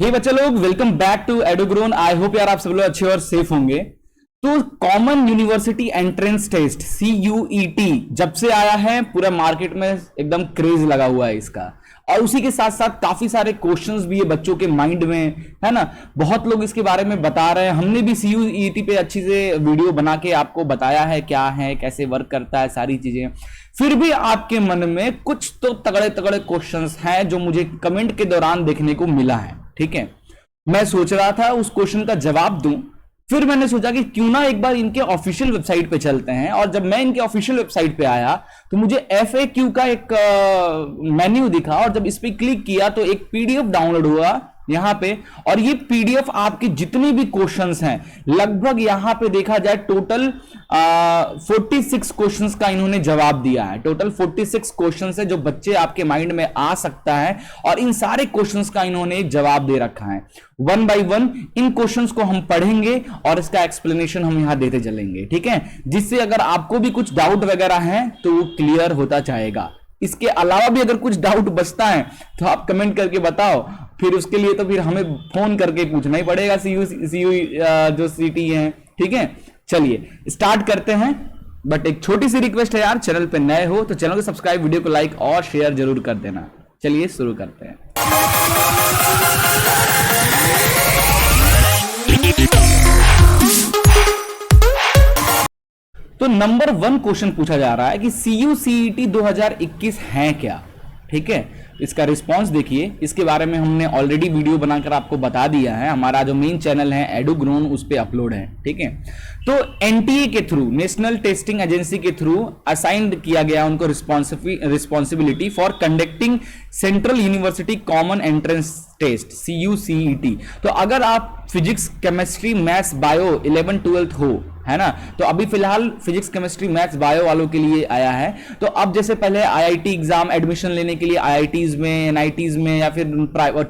हे बच्चे लोग, welcome back to Edugrown. I hope यार आप सब लोग अच्छे और सेफ होंगे। तो common university entrance test CUET जब से आया है पूरा मार्केट में एकदम क्रेज लगा हुआ है इसका, और उसी के साथ साथ काफी सारे क्वेश्चंस भी है बच्चों के माइंड में, है ना। बहुत लोग इसके बारे में बता रहे हैं। हमने भी CUET पे अच्छी से वीडियो बना के आपको बताया है क्या है, कैसे वर्क करता है, सारी चीजें। फिर भी आपके मन में कुछ तो तगड़े तगड़े क्वेश्चंस हैं जो मुझे कमेंट के दौरान देखने को मिला है। ठीक है, मैं सोच रहा था उस क्वेश्चन का जवाब दूं। फिर मैंने सोचा कि क्यों ना एक बार इनके ऑफिशियल वेबसाइट पे चलते हैं, और जब मैं इनके ऑफिशियल वेबसाइट पे आया तो मुझे FAQ का एक मेन्यू दिखा, और जब इस पे क्लिक किया तो एक PDF डाउनलोड हुआ यहां पे, और ये PDF आपके जितने भी क्वेश्चंस हैं लगभग यहां पे देखा जाए टोटल 46 क्वेश्चंस का इन्होंने जवाब दिया है। टोटल 46 क्वेश्चंस है जो बच्चे आपके माइंड में आ सकता है, और इन सारे क्वेश्चंस का इन्होंने जवाब दे रखा है। One by one in questions को हम पढ़ेंगे और इसका एक्सप्लेनेशन हम यहां देते चलेंगे, ठीक है, जिससे अगर आपको भी कुछ डाउट वगैरह है तो वो क्लियर होता जाएगा। इसके अलावा भी अगर कुछ डाउट बचता है तो आप कमेंट करके बताओ, फिर उसके लिए तो फिर हमें फोन करके पूछना ही पड़ेगा जो CT है। ठीक है, चलिए स्टार्ट करते हैं। बट एक छोटी सी रिक्वेस्ट है यार, चैनल पे नए हो तो चैनल को सब्सक्राइब, वीडियो को लाइक और शेयर जरूर कर देना। चलिए शुरू करते हैं। तो नंबर 1 क्वेश्चन पूछा जा रहा है कि CUCET 2021 है क्या। ठीक है, इसका रिस्पांस देखिए। इसके बारे में हमने ऑलरेडी वीडियो बनाकर आपको बता दिया है। हमारा जो मेन चैनल है एडुग्रोन, उस पे अपलोड है। ठीक है, तो NTA के थ्रू, नेशनल टेस्टिंग एजेंसी के थ्रू असाइंड किया गया उनको responsibility for conducting central university common entrance test CUCET। तो अगर आप फिजिक्स, केमिस्ट्री, मैथ्स, बायो 11 12 हो, है ना, तो अभी फिलहाल फिजिक्स, केमिस्ट्री, मैथ्स, बायो वालों के लिए आया है। तो अब जैसे पहले IIT एग्जाम एडमिशन लेने के लिए IITs में, NITs में, या फिर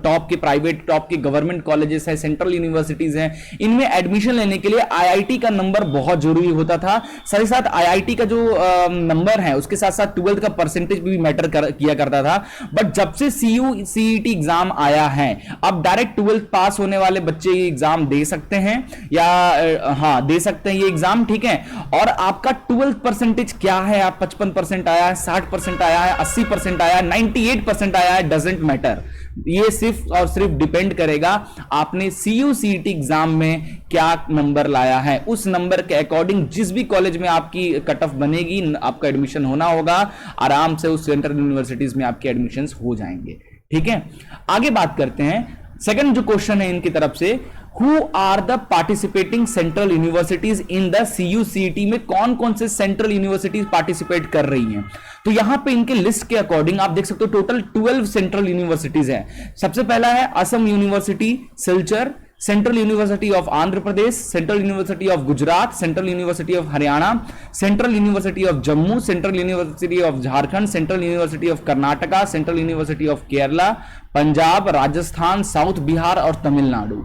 टॉप के प्राइवेट, टॉप के गवर्नमेंट कॉलेजेस है, सेंट्रल यूनिवर्सिटीज हैं, इनमें एडमिशन लेने के लिए IIT का नंबर बहुत जरूरी होता था। साथ ही साथ IIT का जो नंबर है उसके साथ साथ 12th का परसेंटेज भी मैटर किया करता था। बट जब से CUCET एग्जाम आया है, अब डायरेक्ट 12th पास होने वाले बच्चे ये एग्जाम दे सकते हैं, या हाँ दे सकते हैं ये एग्जाम। ठीक है, और आपका 12th परसेंटेज क्या है, आप 55% आया है, 60% आया है, 80% आया है, 98% आया है, डजेंट मैटर। ये सिर्फ और सिर्फ डिपेंड करेगा आपने CUCET एग्जाम में क्या नंबर लाया है। उस नंबर के अकॉर्डिंग जिस भी कॉलेज में आपकी कट ऑफ बनेगी, आपका एडमिशन होना होगा, आराम से उस सेंट्रल यूनिवर्सिटीज में आपके एडमिशंस हो जाएंगे। ठीक है, आगे बात करते हैं। सेकंड जो क्वेश्चन है इनकी तरफ से, who are the participating central universities in the CUCET में कौन कौन से सेंट्रल यूनिवर्सिटीज पार्टिसिपेट कर रही हैं। तो यहां पे इनके लिस्ट के अकॉर्डिंग आप देख सकते हो टोटल 12 सेंट्रल यूनिवर्सिटीज हैं। सबसे पहला है Assam university Silchar, central university of Andhra Pradesh, central university of Gujarat, central university of Haryana, central university of Jammu, central university of Jharkhand, central university of Karnataka, central university of Kerala, Punjab, Rajasthan, south Bihar और तमिलनाडु।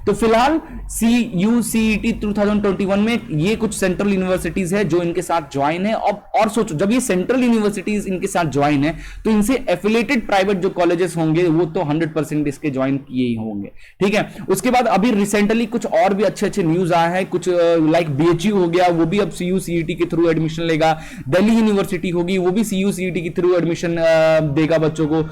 तो फिलहाल CUCET 2021 में ये कुछ सेंट्रल यूनिवर्सिटीज है जो इनके साथ ज्वाइन है। और सोचो, जब ये सेंट्रल यूनिवर्सिटीज इनके साथ ज्वाइन है तो इनसे एफिलेटेड प्राइवेट जो कॉलेजेस होंगे वो तो 100% इसके ज्वाइन किए ही होंगे। ठीक है, उसके बाद अभी रिसेंटली कुछ और भी अच्छे अच्छे न्यूज आए हैं। कुछ लाइक BHU हो गया, वो भी अब CUCET के थ्रू एडमिशन लेगा। दिल्ली यूनिवर्सिटी होगी, वो भी CUCET के थ्रू एडमिशन देगा बच्चों को।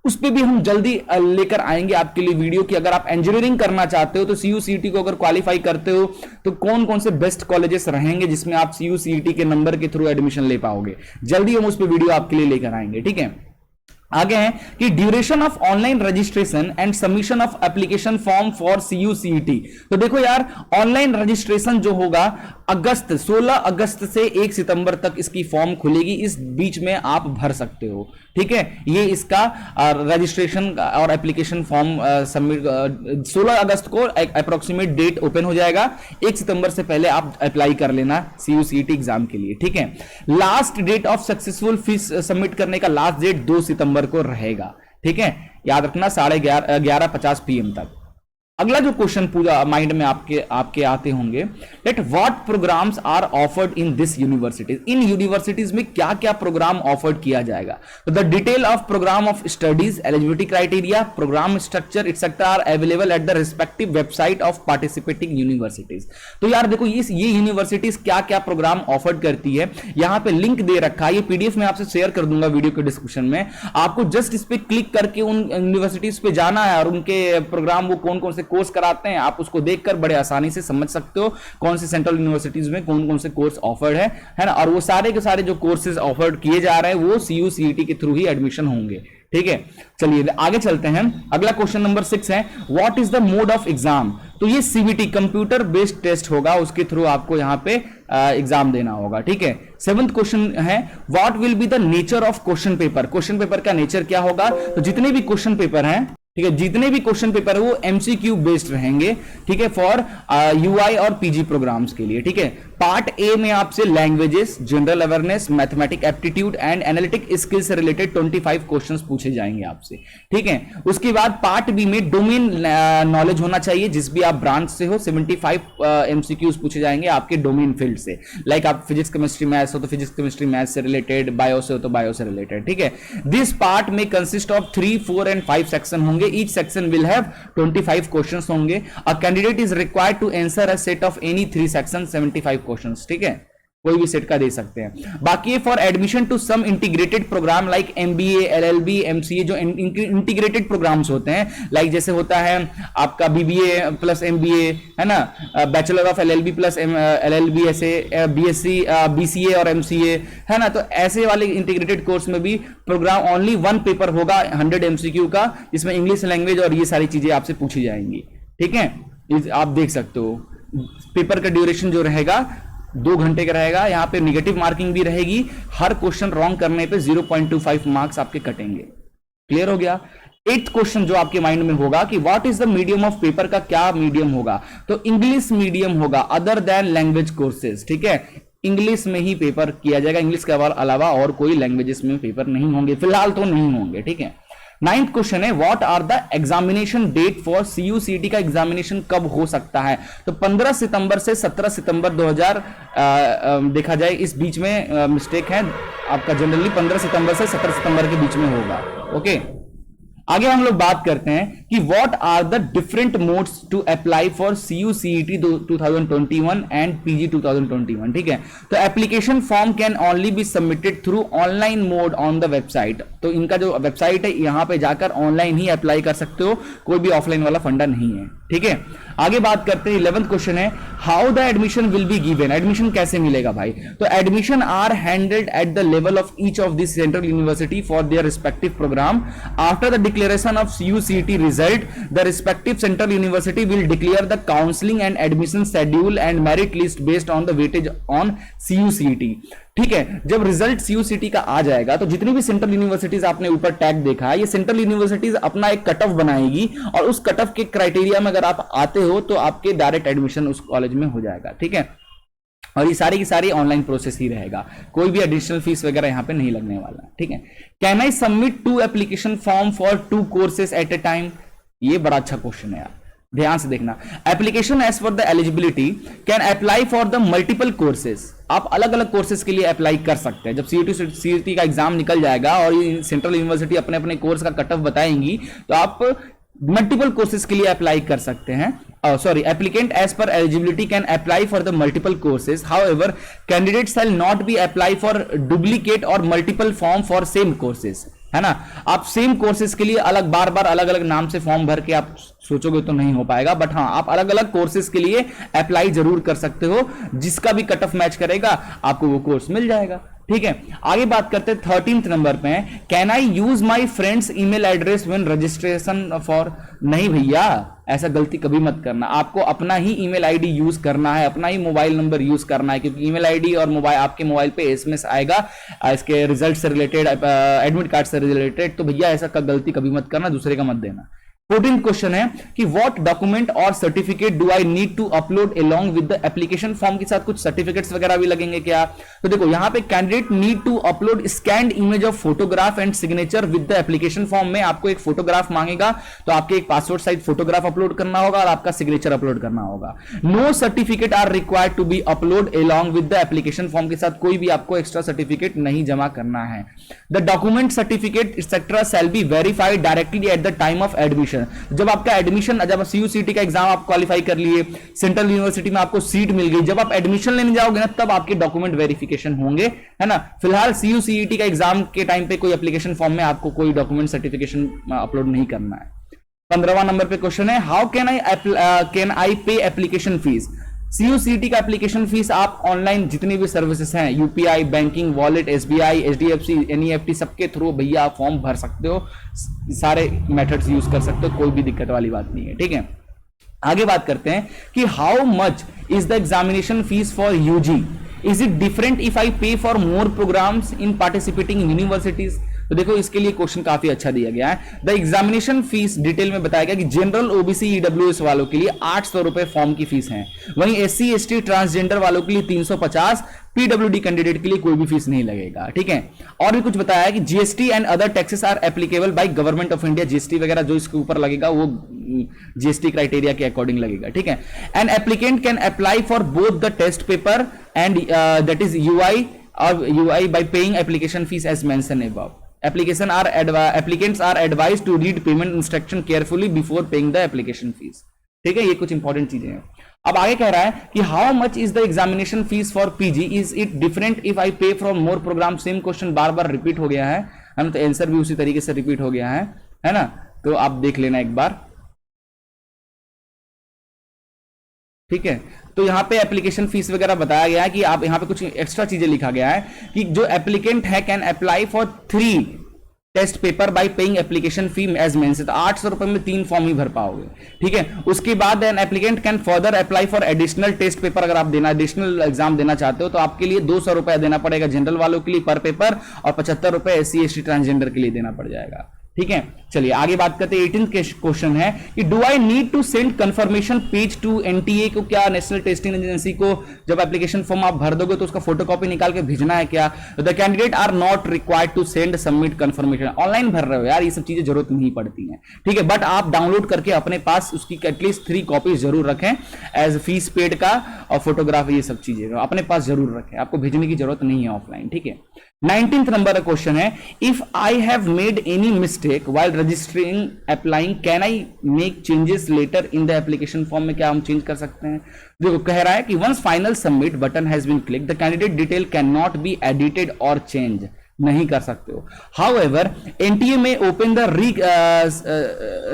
उस पे भी हम जल्दी लेकर आएंगे आपके लिए वीडियो की। अगर आप इंजीनियरिंग करना चाहते हो तो CUCET को अगर क्वालिफाई करते हो तो कौन कौन से बेस्ट कॉलेजेस रहेंगे जिसमें आप CUCET के नंबर के थ्रू एडमिशन ले पाओगे, जल्दी हम उस पे वीडियो आपके लिए लेकर आएंगे। ठीक है, आगे है कि duration of online registration and submission of application form for CUCET। तो देखो यार, ऑनलाइन रजिस्ट्रेशन जो होगा 16 अगस्त से 1 सितंबर तक इसकी फॉर्म खुलेगी। इस बीच में आप भर सकते हो। ठीक है, ये इसका रजिस्ट्रेशन और एप्लीकेशन फॉर्म सबमिट 16 अगस्त को अप्रोक्सीमेट डेट ओपन हो जाएगा। 1 सितंबर से पहले आप अप्लाई कर लेना CUCET एग्जाम के लिए। ठीक है, last date of successful fees submit करने का लास्ट डेट 2 सितंबर को रहेगा। ठीक है, याद रखना 11:50 PM तक। अगला जो क्वेश्चन पूरा माइंड में आपके आपके आते होंगे, let what programmes are offered in this universities, इन यूनिवर्सिटीज में क्या क्या प्रोग्राम ऑफर्ड किया जाएगा। तो the detail of programme of studies, eligibility criteria, programme structure etcetera are available at the respective website of participating universities. तो यार देखो ये यूनिवर्सिटीज क्या क्या प्रोग्राम ऑफर्ड करती है, यहां पे लिंक दे रखा है, ये पीडीएफ में आपसे शेयर कर दूंगा वीडियो के डिस्क्रिप्शन में। आपको जस्ट इस पे क्लिक करके उन यूनिवर्सिटीज पे जाना है और उनके प्रोग्राम वो कौन कौन से कोर्स कराते हैं आप उसको देखकर बड़े आसानी से समझ सकते हो कौन सी सेंट्रल यूनिवर्सिटीज में कौन कौन से कोर्स ऑफर्ड है ना। और वो सारे के सारे जो कोर्सेज ऑफर्ड किए जा रहे हैं वो सीयू सीईटी के थ्रू ही एडमिशन होंगे। ठीक है, चलिए आगे चलते हैं। अगला क्वेश्चन नंबर 6 है, what is the mode of exam. तो ये सीबीटी कंप्यूटर बेस्ड टेस्ट होगा, उसके थ्रू आपको यहां पे एग्जाम देना होगा। ठीक है, 7th क्वेश्चन है, what will be the nature of question paper. Question paper का नेचर क्या होगा। तो जितने भी क्वेश्चन पेपर हैं, ठीक है, जितने भी क्वेश्चन पेपर है वो एमसीक्यू बेस्ड रहेंगे। ठीक है, फॉर यूआई और पीजी प्रोग्राम्स के लिए। ठीक है, पार्ट ए में आपसे languages, general awareness, mathematic aptitude and analytic skill से रिलेटेड 25 क्वेश्चंस पूछे जाएंगे आपसे। ठीक है, उसके बाद पार्ट बी में डोमेन नॉलेज होना चाहिए, जिस भी आप ब्रांच से हो। 75 एमसीक्यूज पूछे जाएंगे आपके डोमेन फील्ड से, लाइक आप फिजिक्स केमिस्ट्री मैथ्स हो तो फिजिक्स केमिस्ट्री मैथ्स से रिलेटेड, बायो से हो तो बायो से रिलेटेड। ठीक है, दिस पार्ट में कंसिस्ट ऑफ 3, 4 एंड 5 सेक्शन होंगे। Each section will have 25 questions होंगे। A candidate is required to answer a set of any 3 section 75 questions. ठीक है, कोई भी सेट का दे सकते हैं। बाकी for admission to some integrated programme like MBA, LLB, MCA, जो इंटीग्रेटेड प्रोग्राम्स होते हैं, लाइक जैसे होता है आपका बीबीए प्लस एमबीए, है ना, bachelor of LLB plus LLB, ऐसे बीएससी, बीसीए और एमसीए, है ना। तो ऐसे वाले इंटीग्रेटेड कोर्स में भी प्रोग्राम ओनली 1 पेपर होगा 100 एमसीक्यू का, जिसमें इंग्लिश लैंग्वेज और ये सारी चीजें आपसे पूछी जाएंगी। ठीक है, आप देख सकते हो पेपर का ड्यूरेशन जो रहेगा 2 घंटे का रहेगा। यहां पे निगेटिव मार्किंग भी रहेगी, हर क्वेश्चन रॉन्ग करने पे 0.25 मार्क्स आपके कटेंगे। क्लियर हो गया। 8th क्वेश्चन जो आपके माइंड में होगा कि what is the medium of paper का क्या मीडियम होगा। तो इंग्लिश मीडियम होगा अदर देन लैंग्वेज कोर्सेज। ठीक है, इंग्लिश में ही पेपर किया जाएगा, इंग्लिश के अलावा और कोई लैंग्वेजेस में पेपर नहीं होंगे, फिलहाल तो नहीं होंगे। ठीक है, 9th क्वेश्चन है, what are the examination date for CUET का एग्जामिनेशन कब हो सकता है। तो 15 सितंबर से 17 सितंबर 2000 देखा जाए, इस बीच में मिस्टेक है आपका, जनरली 15 सितंबर से 17 सितंबर के बीच में होगा। ओके, आगे हम लोग बात करते हैं कि what are the different modes to apply for CUCET 2021 and PG 2021। ठीक है, तो application form can only be submitted through online mode on the website. तो इनका जो वेबसाइट है यहां पे जाकर ऑनलाइन ही अप्लाई कर सकते हो, कोई भी ऑफलाइन वाला फंडा नहीं है। ठीक है, आगे बात करते हैं 11th क्वेश्चन है, how the admission will be given. Admission कैसे मिलेगा भाई। तो admission are handled at the level of each of this central university for their respective programme. After the declaration of CUCT result, the respective central university will declare the counseling and admission schedule and merit list based on the weightage on CUCT। ठीक है, जब result सीयूसीटी का आ जाएगा तो जितनी भी central universities आपने ऊपर टैग देखा है, ये सेंट्रल यूनिवर्सिटीज अपना एक कट ऑफ बनाएगी और उस कट ऑफ के क्राइटेरिया में अगर आप आते हो तो आपके डायरेक्ट एडमिशन उस कॉलेज में हो जाएगा। ठीक है, और ये सारी की सारी ऑनलाइन प्रोसेस ही रहेगा, कोई भी एडिशनल फीस वगैरह यहां पे नहीं लगने वाला। ठीक है, can I submit 2 application form for 2 courses at a time. ये बड़ा अच्छा क्वेश्चन है यार, ध्यान से देखना। Application as for the eligibility can apply for the multiple courses. आप अलग अलग कोर्सेज के लिए अप्लाई कर सकते हैं। जब सीईटी का एग्जाम निकल जाएगा और ये सेंट्रल यूनिवर्सिटी अपने अपने कोर्स का कट ऑफ बताएंगी तो आप मल्टीपल कोर्सेज के लिए अप्लाई कर सकते हैं। Sorry, applicant as per eligibility can apply for the multiple courses. However, candidates shall not be apply for duplicate or multiple form for same courses. है ना, आप सेम कोर्सेज के लिए अलग बार बार अलग अलग नाम से फॉर्म भर के आप सोचोगे तो नहीं हो पाएगा, बट हाँ आप अलग अलग कोर्सेज के लिए अप्लाई जरूर कर सकते हो। जिसका भी कट ऑफ मैच करेगा आपको वो कोर्स मिल जाएगा। ठीक है, आगे बात करते हैं 13th नंबर पे, can I use my friends email address when registration for. नहीं भैया, ऐसा गलती कभी मत करना। आपको अपना ही ईमेल आईडी यूज करना है, अपना ही मोबाइल नंबर यूज करना है, क्योंकि ईमेल आईडी और मोबाइल आपके मोबाइल पे एसएमएस आएगा इसके रिजल्ट से रिलेटेड, एडमिट कार्ड से रिलेटेड। तो भैया ऐसा गलती कभी मत करना, दूसरे का मत देना। 14th क्वेश्चन है कि व्हाट डॉक्यूमेंट और certificate do I need to upload along with the application form के साथ कुछ सर्टिफिकेट्स वगैरह भी लगेंगे क्या? तो देखो यहां पे candidate need to upload scanned image of photograph and signature with the application form में आपको एक फोटोग्राफ मांगेगा, तो आपके एक पासपोर्ट साइज फोटोग्राफ अपलोड करना होगा और आपका सिग्नेचर अपलोड करना होगा। No certificate are required to be upload along with the application form के साथ कोई भी आपको एक्स्ट्रा सर्टिफिकेट नहीं जमा करना है। The document certificate etcetera shall be verified directly at the time of admission. जब आपका एडमिशन, जब सीयूसीटी का एग्जाम आप क्वालिफाई कर लिए, सेंट्रल यूनिवर्सिटी में आपको सीट मिल गई, जब आप एडमिशन लेने जाओगे ना तब आपके डॉक्यूमेंट वेरिफिकेशन होंगे, है ना। फिलहाल सीयूसीटी का एग्जाम के टाइम पे कोई एप्लीकेशन फॉर्म में आपको कोई डॉक्यूमेंट सर्टिफिकेशन अपलोड नहीं करना है। 15वां नंबर पे क्वेश्चन है, हाउ कैन आई पे एप्लीकेशन फीस? सीयूसीटी का एप्लीकेशन फीस आप ऑनलाइन जितनी भी सर्विसेज हैं, UPI, banking, wallet, SBI, HDFC, NEFT, सबके थ्रू भैया आप फॉर्म भर सकते हो, सारे मेथड्स यूज कर सकते हो, कोई भी दिक्कत वाली बात नहीं है, ठीक है। आगे बात करते हैं कि how much is the examination fees for UG? Is it different if I pay for more programs in participating universities? तो देखो इसके लिए क्वेश्चन काफी अच्छा दिया गया है। द एग्जामिनेशन फीस डिटेल में बताया गया कि जनरल, ओबीसी, ईडब्ल्यूएस वालों के लिए 800 रुपए फॉर्म की फीस है, वहीं एससी, एसटी, ट्रांसजेंडर वालों के लिए 350, पीडब्ल्यूडी कैंडिडेट के लिए कोई भी फीस नहीं लगेगा, ठीक है। और भी कुछ बताया है कि GST and other taxes are applicable by government of India. GST वगैरह जो इसके ऊपर लगेगा वो जीएसटी क्राइटेरिया के अकॉर्डिंग लगेगा, ठीक है। An applicant can apply for both the test paper and that is UI और UI by paying application fees as mention above. Applicants are advised to read payment instruction carefully before paying the application fees, ठीक है। ये कुछ important चीजें हैं। अब आगे कह रहा है कि how much is the examination fees for PG? Is it different if I pay from more program? Same question बार बार रिपीट हो गया है ना, तो आंसर भी उसी तरीके से रिपीट हो गया है ना। तो आप देख लेना एक बार, ठीक है। तो यहां पे एप्लीकेशन फीस वगैरह बताया गया है कि आप यहां पे कुछ एक्स्ट्रा चीजें लिखा गया है कि जो एप्लीकेंट है can apply for 3 test paper by paying application fee as mention. तो 800 रुपए में 3 फॉर्म ही भर पाओगे, ठीक है। उसके बाद an applicant can further apply for additional test paper. अगर आप देना एडिशनल एग्जाम देना चाहते हो तो आपके लिए 200 रुपए देना पड़ेगा जनरल वालों के लिए पर पेपर, और 75 रुपए एससी, एसटी, ट्रांसजेंडर के लिए देना पड़ जाएगा, ठीक है। चलिए आगे बात करते हैं। 18th क्वेश्चन है कि do I need to send confirmation page to NTA को? क्या नेशनल टेस्टिंग एजेंसी को जब एप्लीकेशन फॉर्म आप भर दोगे तो उसका फोटोकॉपी निकाल के भेजना है क्या? The candidate are not required to send submit confirmation. Online भर रहे हो यार, ये सब चीजें जरूरत नहीं पड़ती है, ठीक है। बट आप डाउनलोड करके अपने पास उसकी एटलीस्ट 3 कॉपीज जरूर रखें एज फीस पेड का, और फोटोग्राफ, ये सब चीजें अपने पास जरूर रखें, आपको भेजने की जरूरत नहीं है ऑफलाइन, ठीक है। 19th नंबर का क्वेश्चन है, if I have made any mistake while registering applying can I make changes later in the application form में? क्या हम चेंज कर सकते हैं? देखो कह रहा है कि once final submit button has been click the candidate detail can not be edited और चेंज। नहीं कर सकते हो। However, NTA may open the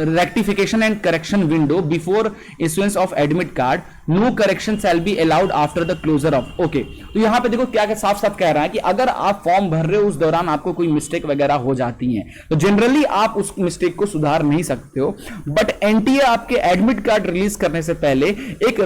rectification and correction window before issuance of admit card. No correction shall be allowed after the closure of. Okay, तो यहां पे देखो क्या साफ साफ कह रहा है कि अगर आप फॉर्म भर रहे हो उस दौरान आपको कोई मिस्टेक वगैरह हो जाती है तो जनरली आप उस मिस्टेक को सुधार नहीं सकते हो, बट एनटीए आपके एडमिट कार्ड रिलीज करने से पहले एक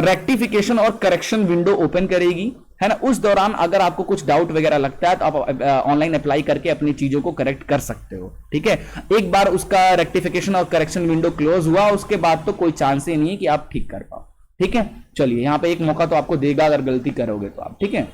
रेक्टिफिकेशन और करेक्शन विंडो ओपन करेगी, है ना। उस दौरान अगर आपको कुछ डाउट वगैरह लगता है तो आप ऑनलाइन अप्लाई करके अपनी चीजों को करेक्ट कर सकते हो, ठीक है। एक बार उसका रेक्टिफिकेशन और करेक्शन विंडो क्लोज हुआ उसके बाद तो कोई चांस ही नहीं है कि आप ठीक कर पाओ, ठीक है। चलिए यहां पे एक मौका तो आपको देगा अगर गलती करोगे तो आप, ठीक है।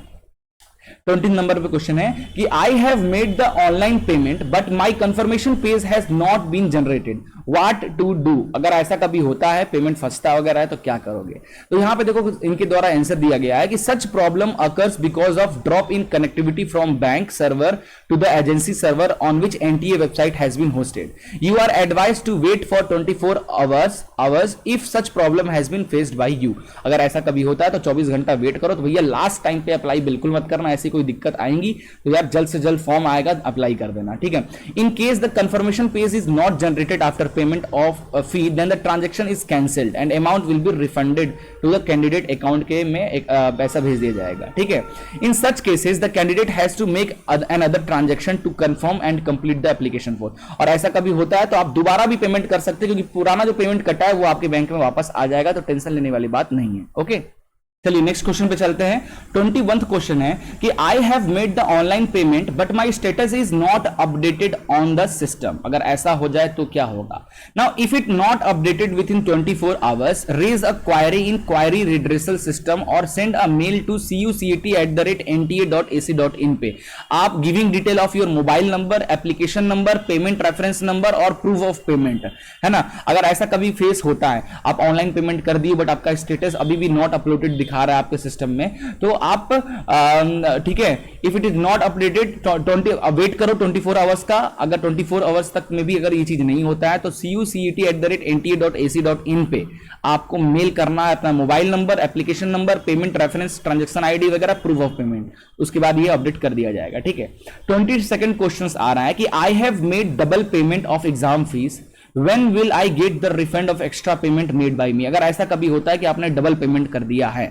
20 नंबर पे क्वेश्चन है कि I have made the online payment but my confirmation page has not been generated, what to do? अगर ऐसा कभी होता है, पेमेंट फंसता वगैरह है तो क्या करोगे? तो यहां पे देखो इनके द्वारा आंसर दिया गया है कि such problem occurs because of drop in connectivity from bank server to the agency server on which NTA website has been hosted. You are advised to wait for 24 hours if such problem has been faced by you. अगर ऐसा कभी होता है तो 24 घंटा wait करो। तो भैया लास्ट टाइम पे अप्लाई बिल्कुल मत करना, ऐसी कोई दिक्कत आएंगी तो यार जल्द से जल्द फॉर्म आएगा अप्लाई कर देना, ठीक है। In case the confirmation page is not generated after payment of fee then the transaction is cancelled and amount will be refunded to the candidate account के में पैसा भेज दिया जाएगा, ठीक है। In such cases the candidate has to make another transaction to confirm and complete the application form. और ऐसा कभी होता है तो आप दोबारा भी पेमेंट कर सकते हैं क्योंकि पुराना जो पेमेंट कटा है वो आपके बैंक में वापस आ जाएगा, तो टेंशन लेने वाली बात नहीं है, ओके। चलिए नेक्स्ट क्वेश्चन पे चलते हैं। 21th क्वेश्चन है कि I have made the online payment but my status is not updated on the system. अगर ऐसा हो जाए तो क्या होगा? Now if it not updated within 24 hours, raise a query in query redressal system और send a mail to cucat@nta.ac.in पे आप giving detail of your mobile number, application number, payment reference number और proof of payment, है ना। अगर ऐसा कभी face होता है, आप ऑनलाइन पेमेंट कर दिए बट आपका स्टेटस अभी भी नॉट अपलोडेड दिखा रहा है आपके सिस्टम में, तो आप ठीक है, if it is not updated 20 wait करो 24 आवर्स का। अगर 24 आवर्स तक में भी अगर ये चीज नहीं होता है तो cucat@nta.ac.in पे आपको मेल करना है अपना mobile number, application number, payment reference, transaction ID वगैरह, प्रूफ ऑफ पेमेंट। उसके बाद ये अपडेट कर दिया जाएगा, ठीक है। 22nd क्वेश्चन आ रहा है कि I have made double payment of exam fees, when will I get the refund of extra payment made by me? अगर ऐसा कभी होता है कि आपने डबल पेमेंट कर दिया है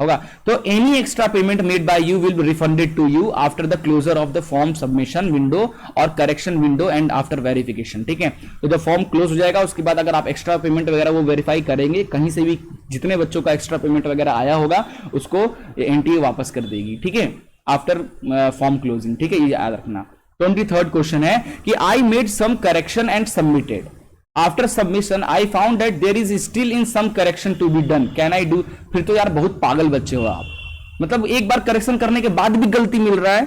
होगा तो any extra payment made by you will be refunded to you after the closure of the form submission window और correction window and after verification, ठीक है। तो जब फॉर्म क्लोज हो जाएगा उसके बाद अगर आप एक्स्ट्रा पेमेंट वगैरह वो वेरीफाई करेंगे, कहीं से भी जितने बच्चों का एक्स्ट्रा पेमेंट वगैरह आया होगा उसको एनटीए वापस कर देगी, ठीक है, आफ्टर फॉर्म क्लोजिंग, ठीक है, ये याद रखना। 23rd क्वेश्चन है कि I made some correction and submitted, after submission I found that there is still in some correction to be done, can I do? फिर तो यार बहुत पागल बच्चे हो आप, मतलब एक बार करेक्शन करने के बाद भी गलती मिल रहा है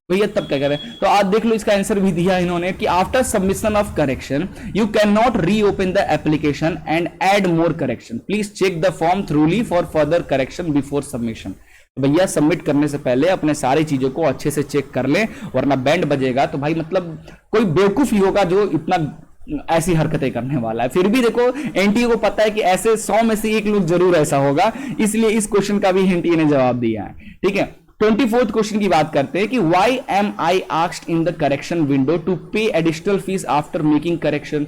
भैया, तब क्या करें? तो आज देख लो, इसका आंसर भी दिया इन्होंने कि after submission of correction you can not reopen the application and add more correction, please check the form thoroughly for further correction before submission. भैया सबमिट करने से पहले अपने सारी चीजों को अच्छे से चेक कर ले, वरना बैंड बजेगा तो भाई मतलब कोई बेवकूफ ही होगा जो इतना ऐसी हरकतें करने वाला है। फिर भी देखो एनटीए को पता है कि ऐसे 100 में से एक लोग जरूर ऐसा होगा, इसलिए इस क्वेश्चन का भी एनटीए ने जवाब दिया है, ठीक है। 24th क्वेश्चन की बात करते हैं कि why am I asked in the correction window to pay additional fees after making correction.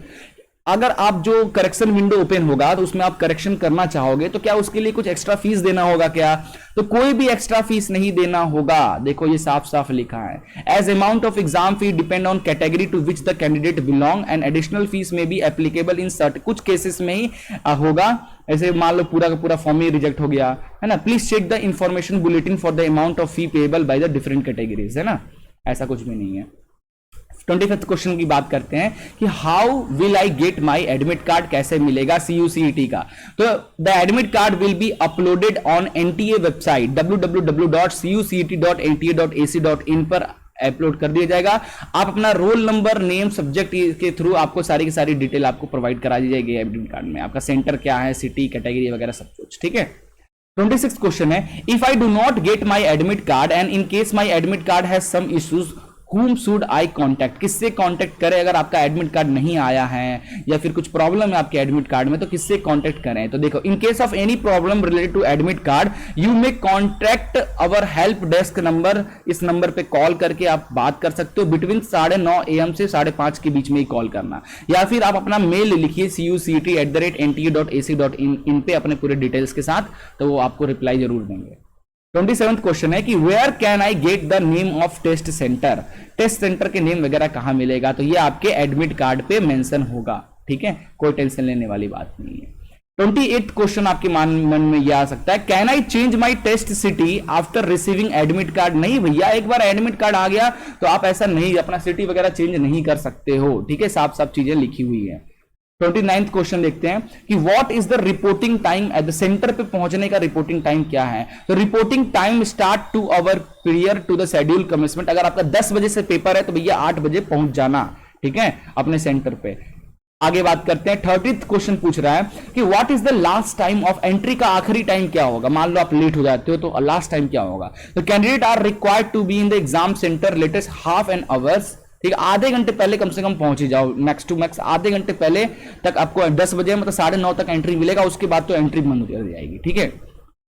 अगर आप जो करेक्शन विंडो ओपन होगा तो उसमें आप करेक्शन करना चाहोगे तो क्या उसके लिए कुछ एक्स्ट्रा फीस देना होगा क्या? तो कोई भी एक्स्ट्रा फीस नहीं देना होगा, देखो ये साफ साफ लिखा है। As amount of exam fee depend on category to which the candidate belong and additional fees may be applicable in certain, कुछ केसेस में ही होगा, ऐसे मान लो पूरा का पूरा फॉर्म ही रिजेक्ट हो गया है ना। Please check the information bulletin for the amount of fee payable by the different categories, है ना, ऐसा कुछ भी नहीं है। 25th क्वेश्चन की बात करते हैं कि how will I get my admit card, कैसे मिलेगा CUCET का? तो the admit card will be uploaded on NTA website www.cucet.nta.ac.in पर अपलोड कर दिया जाएगा। आप अपना रोल नंबर, नेम, सब्जेक्ट के थ्रू आपको सारी की सारी डिटेल आपको प्रोवाइड करा दी जाएगी एडमिट कार्ड में, आपका सेंटर क्या है, सिटी, कैटेगरी वगैरह सब कुछ, ठीक है। 26th क्वेश्चन है if I do not get my admit card and in case my admit card has some issues whom should I contact, किससे कांटेक्ट करें अगर आपका एडमिट कार्ड नहीं आया है या फिर कुछ प्रॉब्लम है आपके एडमिट कार्ड में, तो किससे कांटेक्ट करें? तो देखो, in case of any problem related to admit card you may contact our help desk number, इस नंबर पे कॉल करके आप बात कर सकते हो। बिटवीन 9:30 AM से 5:30 के बीच में ही कॉल करना, या फिर आप अपना मेल लिखिए cucat@nta.ac.in पे अपने पूरे डिटेल्स के साथ, तो वो आपको रिप्लाई जरूर देंगे। 27th क्वेश्चन है कि where can I get the name of test centre, test centre के नेम वगैरह कहां मिलेगा? तो ये आपके एडमिट कार्ड पे मेंशन होगा, ठीक है, कोई टेंशन लेने वाली बात नहीं है। 28th क्वेश्चन आपके मन में यह आ सकता है, can I change my test city after receiving admit card? नहीं भैया, एक बार एडमिट कार्ड आ गया तो आप ऐसा नहीं, अपना सिटी वगैरह चेंज नहीं कर सकते हो, ठीक है, साफ साफ चीजें लिखी हुई है। 29th क्वेश्चन देखते हैं कि what is the reporting time at the centre पे पहुंचने का रिपोर्टिंग टाइम क्या है? तो reporting time start 2 hour prior to the schedule commencement, अगर आपका 10 बजे से पेपर है तो भैया 8 बजे पहुंच जाना, ठीक है, अपने सेंटर पे। आगे बात करते हैं, 30th क्वेश्चन पूछ रहा है कि what is the last time of entry, का आखिरी टाइम क्या होगा? मान लो आप लेट हो जाते हो तो लास्ट टाइम क्या होगा? तो candidate are required to be in the exam centre latest half an hours, ठीक है, आधे घंटे पहले कम से कम पहुंच ही जाओ, मैक्स टू मैक्स आधे घंटे पहले तक आपको 10 बजे मतलब 9:30 तक एंट्री मिलेगा, उसके बाद तो एंट्री बंद कर दी जाएगी, ठीक है।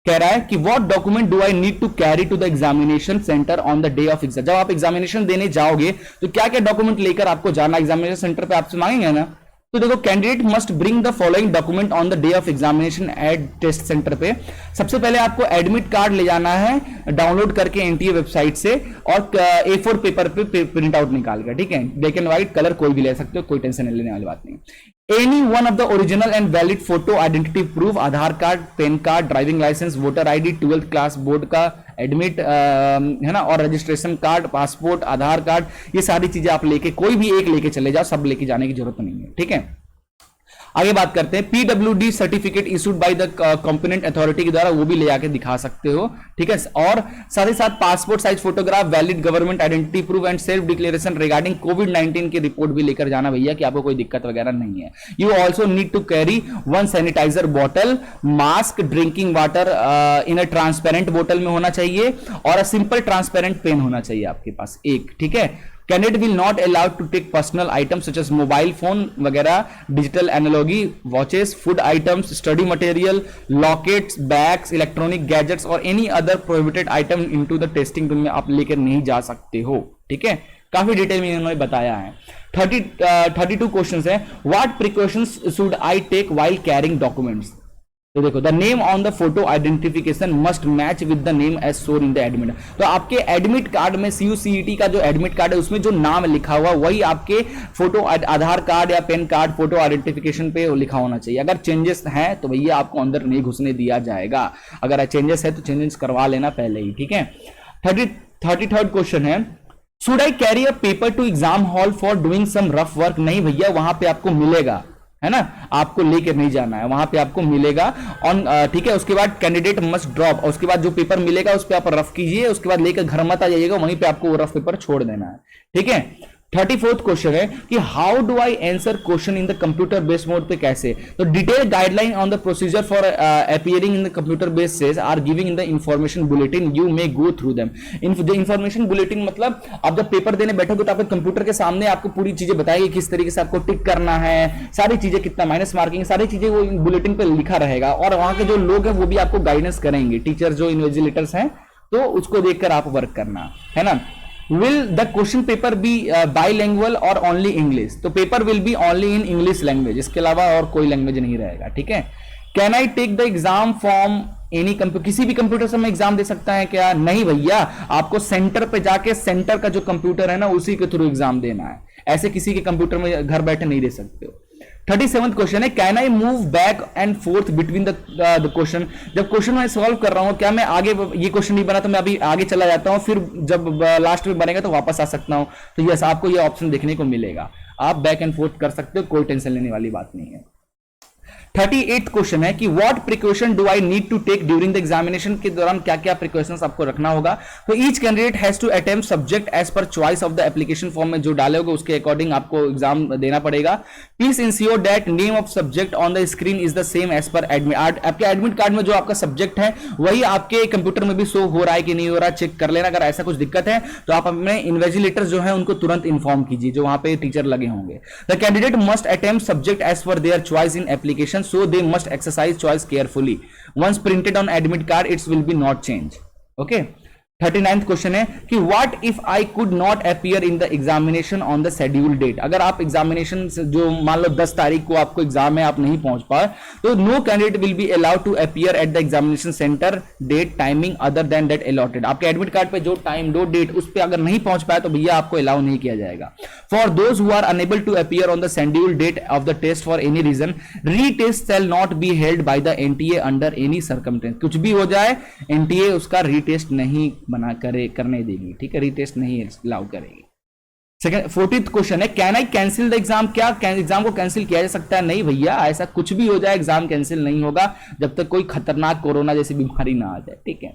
कह रहा है कि what document do I need to carry to the examination centre on the day of exam, जब आप एग्जामिनेशन देने जाओगे तो क्या क्या डॉक्यूमेंट लेकर आपको जाना, एग्जामिनेशन सेंटर पे आपसे मांगेंगे ना। तो देखो, candidate must bring the following document on the day of examination at test centre पे। सबसे पहले आपको एडमिट कार्ड ले जाना है डाउनलोड करके एनटीए वेबसाइट से, और A4 पेपर पे प्रिंट आउट निकाल कर, ठीक है, ब्लैक एंड व्हाइट, कलर कोई भी ले सकते हो, कोई टेंशन लेने वाली बात नहीं। Any one of the original and valid photo identity proof, Aadhaar card, PAN card, driving licence, voter ID, 12th class board का एडमिट है ना, और registration card, passport, Aadhaar card, ये सारी चीजें आप लेके, कोई भी एक लेके चले जाओ, सब लेके जाने की जरूरत नहीं है, ठीक है। आगे बात करते हैं, PWD certificate issued by the competent authority के द्वारा, वो भी ले आके दिखा सकते हो, ठीक है। और साथ ही साथ passport size photograph, valid government identity proof and self declaration regarding कोविड-19 की रिपोर्ट भी लेकर जाना भैया, कि आपको कोई दिक्कत वगैरह नहीं है। You also need to carry one sanitizer bottle, mask, drinking water in a transparent बोतल में होना चाहिए, और सिंपल ट्रांसपेरेंट पेन होना चाहिए आपके पास एक, ठीक है। Candidate will not allowed to take personal items such as mobile phone वगैरह, digital analogy, watches, food items, study material, lockets, bags, electronic gadgets और any other prohibited item into the testing room में आप लेकर नहीं जा सकते हो, ठीक है। काफी डिटेल में इन्होंने बताया है। 32 क्वेश्चंस है। What precautions should I take while carrying documents? तो देखो, the name on the photo identification must match with the name as shown in the admit. तो आपके एडमिट कार्ड में, CUCET का जो एडमिट कार्ड है उसमें जो नाम लिखा हुआ वही आपके फोटो आधार कार्ड या पैन कार्ड फोटो आइडेंटिफिकेशन पे लिखा होना चाहिए। अगर चेंजेस हैं तो भैया आपको अंदर नहीं घुसने दिया जाएगा, अगर चेंजेस है तो चेंजेस करवा लेना पहले ही, ठीक है। 33rd क्वेश्चन है, should I carry a paper to exam hall for doing some rough work? नहीं भैया, वहां पे आपको मिलेगा, है ना, आपको लेकर नहीं जाना है, वहां पे आपको मिलेगा ऑन, ठीक है। उसके बाद कैंडिडेट मस्ट ड्रॉप, और उसके बाद जो पेपर मिलेगा उस पर आप रफ कीजिए, उसके बाद लेकर घर मत आ जाइएगा, वहीं पे आपको वो रफ पेपर छोड़ देना है, ठीक है। 34th क्वेश्चन है कि how do I answer question in the computer based mode पे कैसे? तो detail guideline on the procedure for appearing in the computer based says are giving in the information bulletin, you may go through them. The information bulletin मतलब आप जब paper देने बैठोगे तो आपके कंप्यूटर के सामने आपको पूरी चीजें बताएगी, किस तरीके से आपको टिक करना है, सारी चीजें, कितना माइनस मार्किंग, सारी चीजें वो बुलेटिन पे लिखा रहेगा, और वहां के जो लोग हैं वो भी आपको गाइडेंस करेंगे, टीचर जो इन्विजिलेटर्स हैं, तो उसको देखकर आप वर्क करना, है ना। Will the question paper be bilingual or only English? तो paper will be only in English language, इसके अलावा और कोई लैंग्वेज नहीं रहेगा, ठीक है। Can I take the exam from any computer? किसी भी कंप्यूटर से मैं एग्जाम दे सकता है क्या? नहीं भैया, आपको सेंटर पे जाके सेंटर का जो कंप्यूटर है ना उसी के थ्रू एग्जाम देना है, ऐसे किसी के कंप्यूटर में घर बैठे नहीं दे सकते हो। 37th क्वेश्चन है, can I move back and fourth between the question? जब क्वेश्चन मैं सॉल्व कर रहा हूं, क्या मैं आगे, ये क्वेश्चन नहीं बना तो मैं अभी आगे चला जाता हूं, फिर जब लास्ट में बनेगा तो वापस आ सकता हूं? तो यस, आपको ये ऑप्शन देखने को मिलेगा, आप बैक एंड फोर्थ कर सकते हो, कोई टेंशन लेने वाली बात नहीं है। 38th क्वेश्चन है कि what precaution do I need to take during the examination? के दौरान क्या क्या प्रिकॉशंस आपको रखना होगा? तो each candidate has to attempt subject as per choice of the application form में जो डाले होगा उसके अकॉर्डिंग आपको एग्जाम देना पड़ेगा। Please ensure that name of subject on the screen is the same as per admit. आपके एडमिट कार्ड में जो आपका सब्जेक्ट है वही आपके कंप्यूटर में भी शो हो रहा है कि नहीं हो रहा, चेक कर लेना। अगर ऐसा कुछ दिक्कत है तो आप अपने इन्विजिलेटर जो है उनको तुरंत इन्फॉर्म कीजिए, जो वहां पे टीचर लगे होंगे। The candidate must attempt subject as per their choice in application, so they must exercise choice carefully. Once printed on admit card, it will be not change. Okay. 39th question है कि what if I could not appear in the examination on the schedule date? अगर आप examination जो मान लो 10 तारीख को आपको exam है, आप नहीं पहुंच पाए, तो no candidate will be allowed to appear at the examination centre date timing other than that allotted. आपके एडमिट कार्ड पे जो टाइम, दो डेट, उस पर अगर नहीं पहुंच पाया तो भैया आपको अलाउ नहीं किया जाएगा। For those who are unable to appear on the schedule date of the test for any reason, retest shall not be held by the NTA under any circumstance. कुछ भी हो जाए, एनटीए उसका रीटेस्ट नहीं बना करने देगी, ठीक है, रीटेस्ट नहीं अलाउ करेगी। सेकंड 40th क्वेश्चन है, can I cancel the exam? क्या एग्जाम को कैंसिल किया जा सकता है? नहीं भैया, ऐसा कुछ भी हो जाए एग्जाम कैंसिल नहीं होगा जब तक कोई खतरनाक कोरोना जैसी बीमारी ना आ जाए, ठीक है।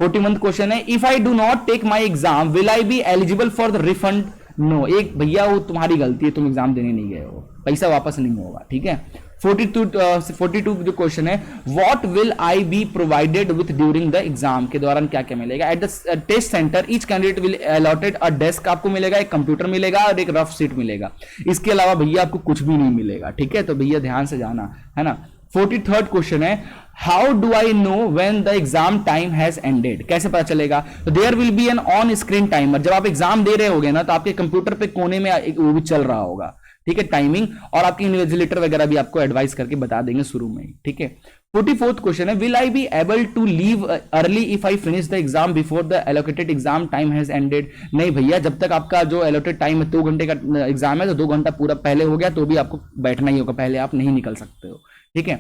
41th क्वेश्चन है, if I do not take my exam will I be eligible for the refund? No, एक भैया वो तुम्हारी गलती है, तुम एग्जाम देने नहीं गए हो, पैसा वापस नहीं होगा, ठीक है। 42 जो क्वेश्चन है, what will I be provided with during the exam? के दौरान क्या क्या मिलेगा? At the test centre each candidate will allotted a desk, आपको मिलेगा, एक कंप्यूटर मिलेगा और एक रफ सीट मिलेगा। इसके अलावा भैया आपको कुछ भी नहीं मिलेगा, ठीक है, तो भैया ध्यान से जाना, है ना। 43rd क्वेश्चन है, how do I know when the exam time has ended? कैसे पता चलेगा? तो there will be an on screen timer. जब आप एग्जाम दे रहे होगे ना तो आपके कंप्यूटर पे कोने में वो भी चल रहा होगा, ठीक है, टाइमिंग, और आपकी इन्विजिलेटर वगैरह भी आपको एडवाइस करके बता देंगे शुरू में ही, ठीक है। 44th क्वेश्चन है, will I be able to leave early if I finish the exam before the allocated exam time has ended? नहीं भैया, जब तक आपका जो एलोकेटेड टाइम है 2 घंटे का एग्जाम है तो 2 घंटा पूरा पहले हो गया तो भी आपको बैठना ही होगा, पहले आप नहीं निकल सकते हो, ठीक है।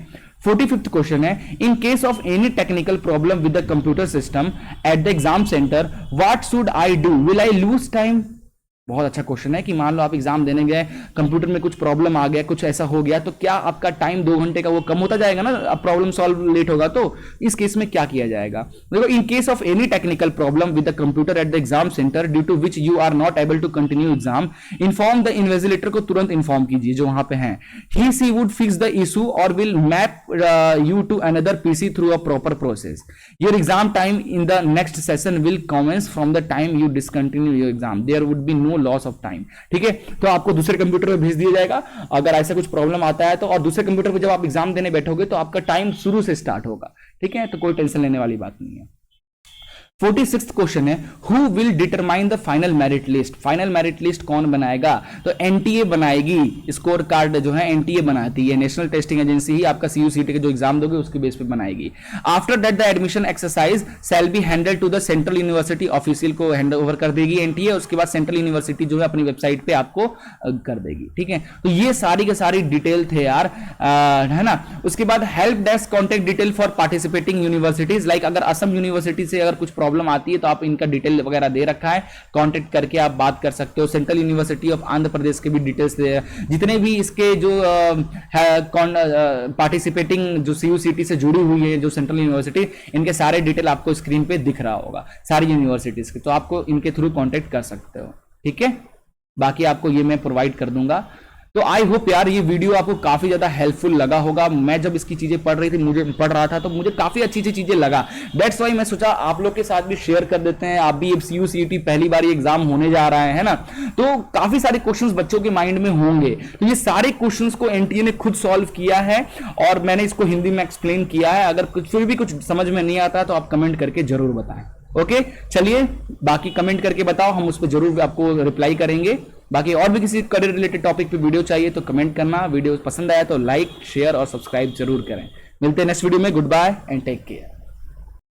45th क्वेश्चन है, in case of any technical problem with the computer system eight the exam centre what should I do, will I lose time? बहुत अच्छा क्वेश्चन है कि मान लो आप एग्जाम देने गए, कंप्यूटर में कुछ प्रॉब्लम आ गया, कुछ ऐसा हो गया, तो क्या आपका टाइम 2 घंटे का वो कम होता जाएगा ना, अब प्रॉब्लम सॉल्व लेट होगा तो इस केस में क्या किया जाएगा? देखो, in case of any technical problem with the computer at the exam centre due to which you are not able to continue exam, inform the invigilator को तुरंत इन्फॉर्म कीजिए जो वहां पे है, he she would fix the issue और will map you to another PC through a proper process, your exam time in the next session will commence from the time you discontinue your exam, there would be no loss of time, ठीक है। तो आपको दूसरे computer पे भेज दिया जाएगा अगर ऐसा कुछ प्रॉब्लम आता है तो, और दूसरे कंप्यूटर पे जब आप एग्जाम देने बैठोगे तो आपका टाइम शुरू से स्टार्ट होगा, ठीक है, तो कोई टेंशन लेने वाली बात नहीं है। 46th क्वेश्चन है, who will determine the final merit list? Final merit list कौन बनाएगा? तो एनटीए बनाएगी, स्कोर कार्ड जो है एनटीए बनाती है, नेशनल टेस्टिंग एजेंसी ही आपका सीयूसीटी के जो एग्जाम दोगे उसके बेस पे बनाएगी। After that the admission exercise shall be handle to the central university official को हैंड ओवर कर देगी एनटीए, उसके बाद सेंट्रल यूनिवर्सिटी जो है अपनी वेबसाइट पे आपको कर देगी, ठीक है। तो ये सारी के सारी डिटेल थे यार, है ना। उसके बाद help desk contact detail for participating universities, like अगर असम यूनिवर्सिटी से अगर कुछ प्रॉब्लम आती है तो आप इनका डिटेल वगैरह दे रखा है, कांटेक्ट करके आप बात कर सकते हो। Central university of Andhra Pradesh के भी डिटेल्स दे, जितने भी इसके जो पार्टिसिपेटिंग जो सीयूसीटी से जुड़ी हुई है जो सेंट्रल यूनिवर्सिटी, इनके सारे डिटेल आपको स्क्रीन पे दिख रहा होगा सारी यूनिवर्सिटीज के, तो आपको इनके थ्रू कांटेक्ट कर सकते हो, ठीक है। बाकी आपको ये मैं प्रोवाइड कर दूंगा। तो आई होप यार ये वीडियो आपको काफी ज्यादा हेल्पफुल लगा होगा। मैं जब इसकी चीजें पढ़ रहा था तो मुझे काफी अच्छी चीजें लगा, दैट्स वाई मैं सोचा आप लोग के साथ भी शेयर कर देते हैं। आप भी सीयूसीटी पहली बार एग्जाम होने जा रहा है ना, तो काफी सारे क्वेश्चंस बच्चों के माइंड में होंगे, तो ये सारे क्वेश्चंस को एनटीए ने खुद सॉल्व किया है और मैंने इसको हिंदी में एक्सप्लेन किया है। अगर फिर भी कुछ समझ में नहीं आता तो आप कमेंट करके जरूर बताएं, ओके। चलिए बाकी कमेंट करके बताओ, हम उस पर जरूर आपको रिप्लाई करेंगे। बाकी और भी किसी करियर रिलेटेड टॉपिक पे वीडियो चाहिए तो कमेंट करना। वीडियो पसंद आया तो लाइक शेयर और सब्सक्राइब जरूर करें। मिलते हैं नेक्स्ट वीडियो में। Good bye and take care.